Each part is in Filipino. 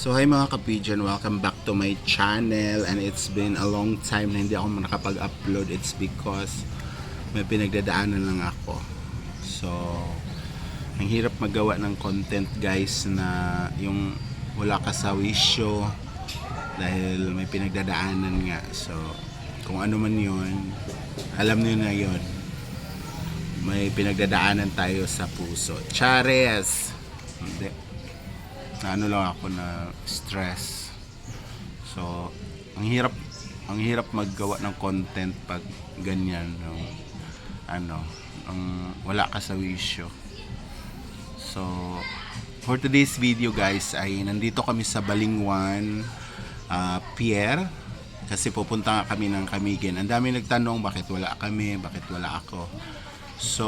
So hi mga kapijan, welcome back to my channel, and it's been a long time na hindi ako nakapag-upload. It's because may pinagdadaanan lang ako. So ang hirap magawa ng content guys na yung wala ka sa wisyo dahil may pinagdadaanan nga. So kung ano man yun, alam niyo na yun, may pinagdadaanan tayo sa puso. Chares! Hindi, ano lang ako na stress. So ang hirap maggawa ng content pag ganyan, no? Wala ka sa wisyo. So for today's video guys ay nandito kami sa Balingwan Pier kasi pupunta nga kami ng Camiguin. Ang dami nagtanong bakit wala kami, bakit wala ako. So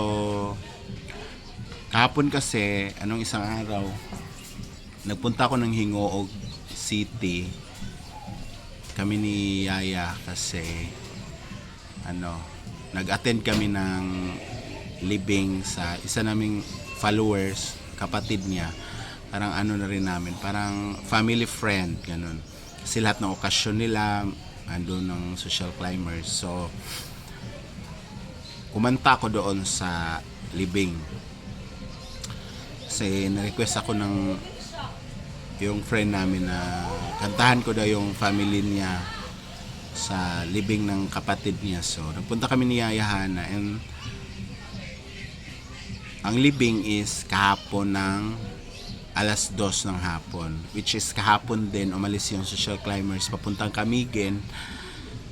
kahapon kasi, anong isang araw, nagpunta ako ng Hingoog City kami ni Yaya kasi nag-attend kami ng libing sa isa naming followers, kapatid niya. Parang na rin namin, parang family friend, ganun. Kasi lahat ng okasyon nila andun ng social climbers. So kumanta ako doon sa libing kasi na-request ako ng yung friend namin na kantahan ko daw yung family niya sa libing ng kapatid niya. So nagpunta kami ni Yaya Hana, and ang libing is kahapon ng alas 2 ng hapon, which is kahapon din umalis yung social climbers papuntang Camiguin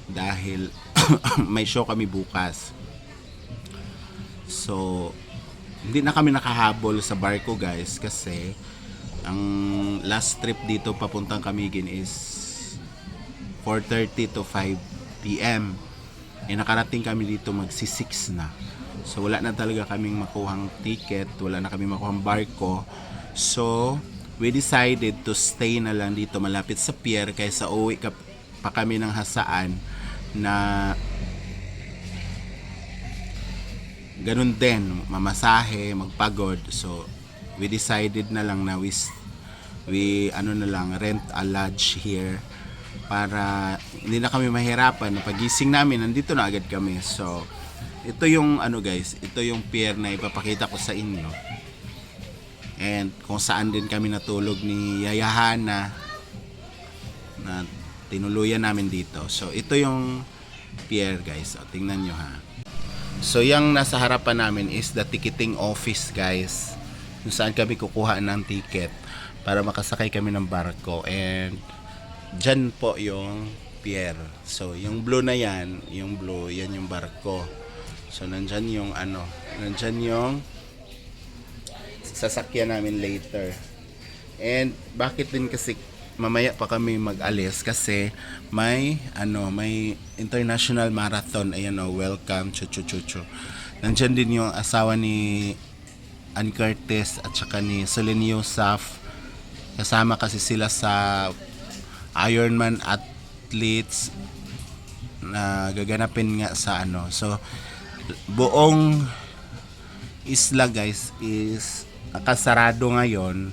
dahil may show kami bukas. So hindi na kami nakahabol sa barko guys kasi ang last trip dito papuntang Camiguin is 4:30 to 5 PM. Nakarating kami dito magsi-6 na. So wala na talaga kaming makuhang ticket, wala na kaming makuhang barko. So we decided to stay na lang dito malapit sa pier kaysa uwi pa kami ng Hasaan na ganun din, mamasahe, magpagod. So we decided na lang na we na lang, rent a lodge here para hindi na kami mahirapan. Pagising namin nandito na agad kami. So ito yung guys, ito yung pier na ipapakita ko sa inyo, and kung saan din kami natulog ni Yaya Hana na tinuluyan namin dito. So ito yung pier guys, o, tingnan nyo ha. So yung nasa harapan namin is the ticketing office guys, kung saan kami kukuha ng ticket para makasakay kami ng barko, and dyan po yung pier. So yung blue na yan, yan yung barko. So nandyan yung nandyan yung sasakyan namin later. And bakit din kasi mamaya pa kami mag-alis kasi may international marathon. Ayan welcome, chuchu. Nandyan din yung asawa ni Ann Curtis at saka ni Celine Yusaf. Kasama kasi sila sa Ironman athletes na gaganapin nga sa So buong isla guys is nakasarado ngayon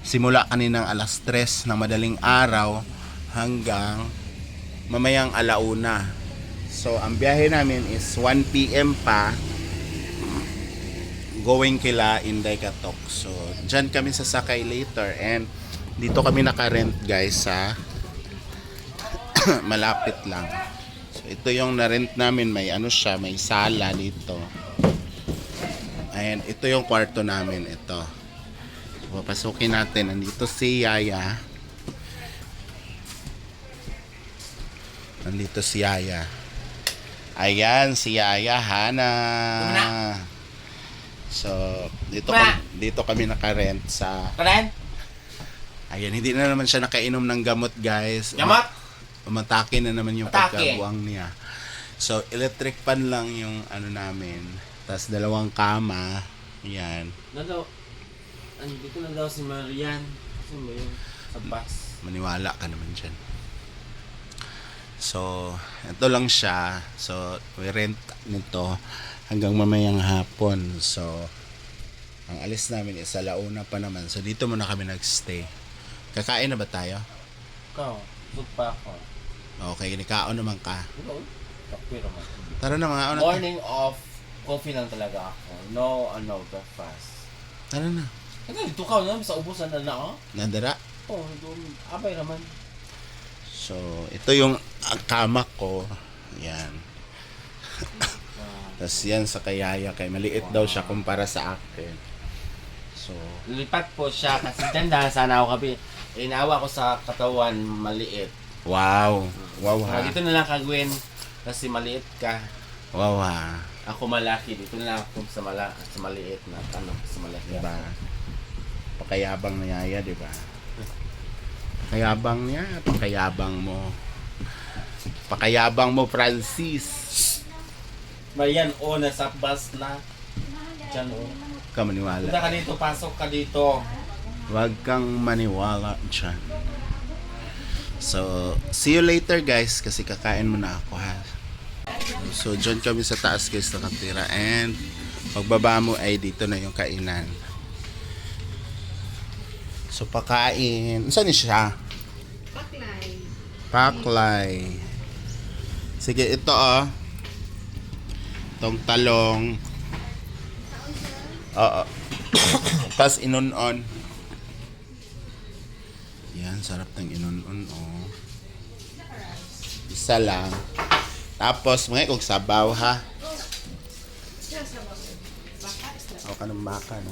simula kaninang alas 3 ng madaling araw hanggang mamayang alauna. So ang biyahe namin is 1 PM pa going kila Inday Katok. So dyan kami sasakay later, and dito kami nakarent guys sa malapit lang. So ito yung narent namin, may may sala dito, and ito yung kwarto namin. Ito, papasukin natin. Nandito si Yaya. Ayan si Yaya Hana. So dito kami nakarent sa ayan, hindi na naman siya nakainom ng gamot guys. Umatake na naman yung pagkabuang niya. So electric fan lang yung namin, tas 2 kama. Ayan. Dito na daw si Marian. Kasi mo yung sa bus. Maniwala ka naman dyan. So ito lang siya. So we rent nito hanggang mamayang hapon. So ang alis namin is alauna pa naman. So dito muna kami nagstay. Kakain na ba tayo? Ikaw, busog pa ako. Okay, nikaon naman ka. Ikaw, kape naman. Tara na mga ano. Morning off, coffee lang talaga ako. No, breakfast. Tara na. Dito ka na, sa ubusan na ako. Nandara. Oh, abay naman. So, ito yung kama ko. Yan. Tapos yan sa kayaya kay maliit daw siya kumpara sa akin. So, Lipat po siya kasi ganda sana ako kape. Inawa ko sa katawan maliit. wow. Wow ha. Dito na lang kagawin kasi maliit ka. Wow ha. Ako malaki, dito na lang ako sa maliit na sa malaki. Diba? Pakayabang na yaya, diba? Pakayabang niya, pakayabang mo. Pakayabang mo, Francis. Marian, nasa bus na. Diyan, Huwag kang maniwala. Punta ka dito, pasok ka dito. Huwag kang maniwala dyan. So, see you later guys kasi kakain muna ako ha. So, dyan kami sa taas guys nakatira and pagbaba mo ay dito na yung kainan. So, pakain. Saan siya? Paklay. Paklay. Sige, ito itong talong. Oo. Tapos inunon. Yan, sarap ng inunon, Isa lang. Tapos, mga kung sabaw, ha? O, kanong baka, no?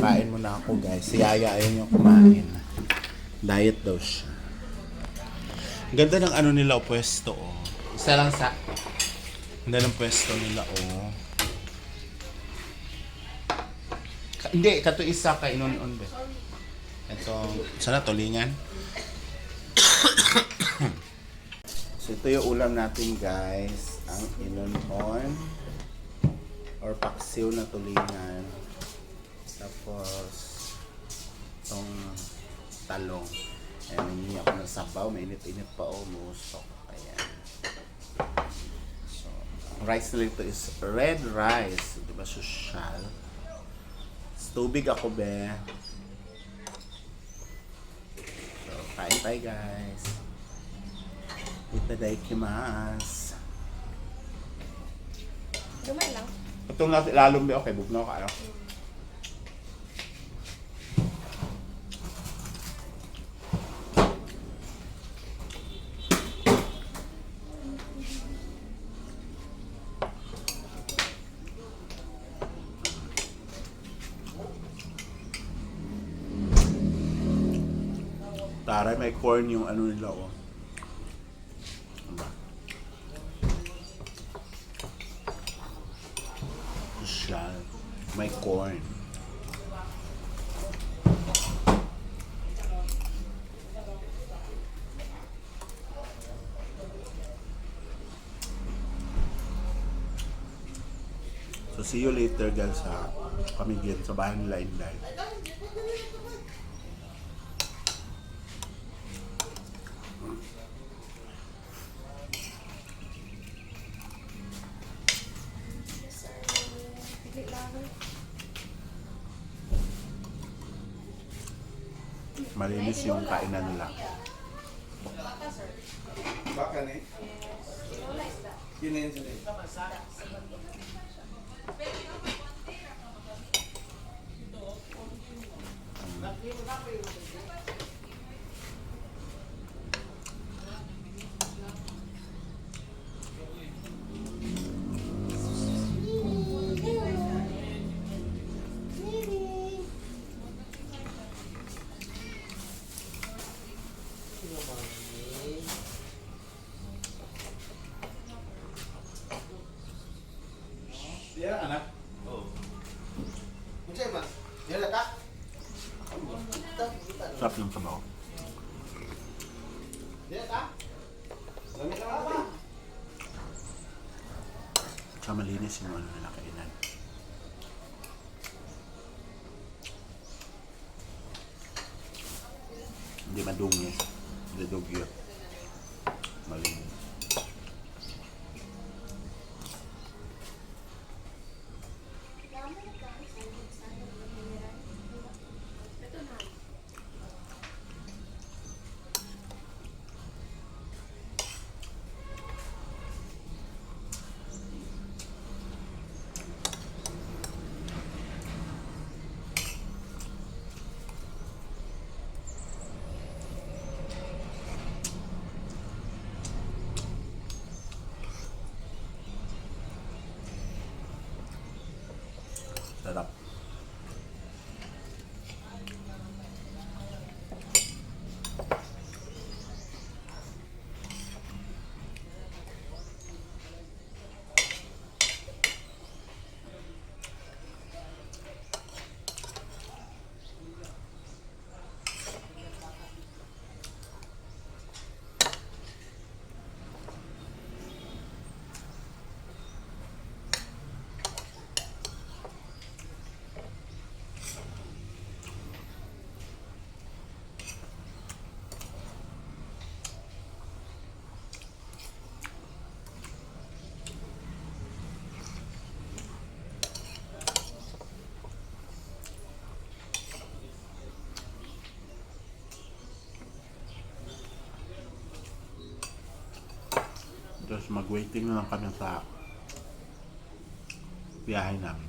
Kain muna ako, guys. Si Yaya, ayaw yung kumain. Diet daw siya. Ang ganda ng ano nila, pwesto, Isa lang sa... Ang ganda ng pwesto nila, Hindi, kato isa ka inunon be. Ito, sana tulingan. So ito yung ulam natin guys, ang inunon or paksiw na tulingan. Tapos itong talong. Ayan, hindi ako ng sabaw, mainit-init pa musok. Ayan. So, ang rice nila ito is red rice, di ba social? Tubig ako, be. So, kain tayo, guys. Itadakimasu. Dumay lang. Itong lalong, be. Okay, bugnaw ka, Taray, may corn yung ano nila, Diba? Siya. May corn. So, see you later, guys, sa Pamigyan, sa bahay nila Inday. Malinis yung kainan nila. Baka ni? Yun na yun sila. Dia anak? Oh. Kuncay mas. Dia ada kak? Sarap yung sabaw. Dia kak? Lamig na apa? Tsaka malinis yung ano nila kainan. Hindi madungis. Hindi dugyo. Malinis. mag-waiting na lang kami sa biyahe namin.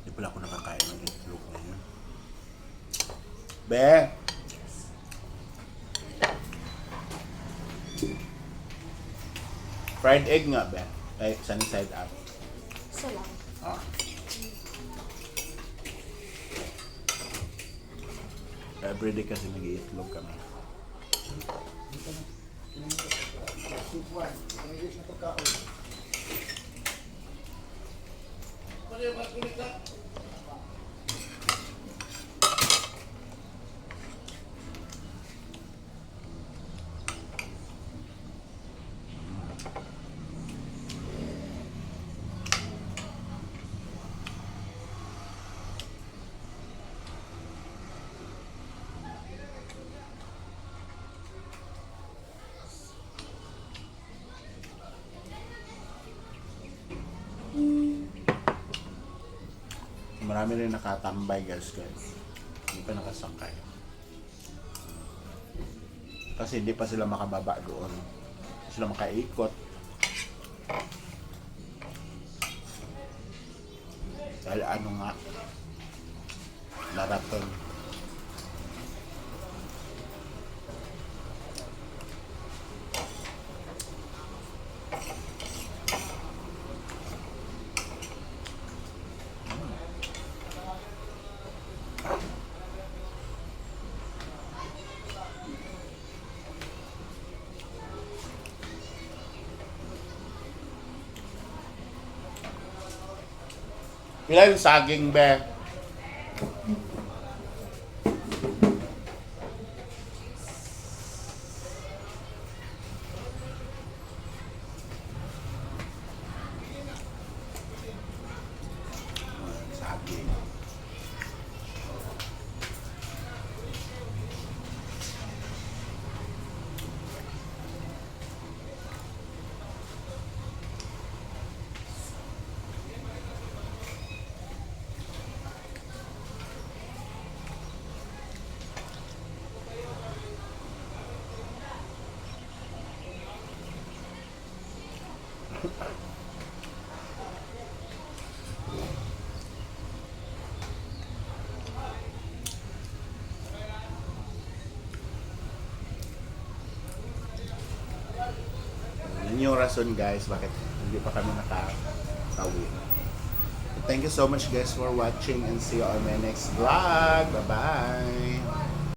Hindi pala ako nakakain ng itlog ngayon. Be! Fried egg nga, be. Ay, sunny side up. Isa lang. Ah. Everyday kasi nag-iitlog kami. Marami rin nakatambay guys. Hindi pa nakasangkay. Kasi hindi pa sila makababa doon. Hindi sila makaikot. Dahil ano nga, marathon. Ilan yung saging, be? Saging. Yan yung rason guys bakit hindi pa kami nakatawid. Thank you so much guys for watching and see you on my next vlog. Bye bye.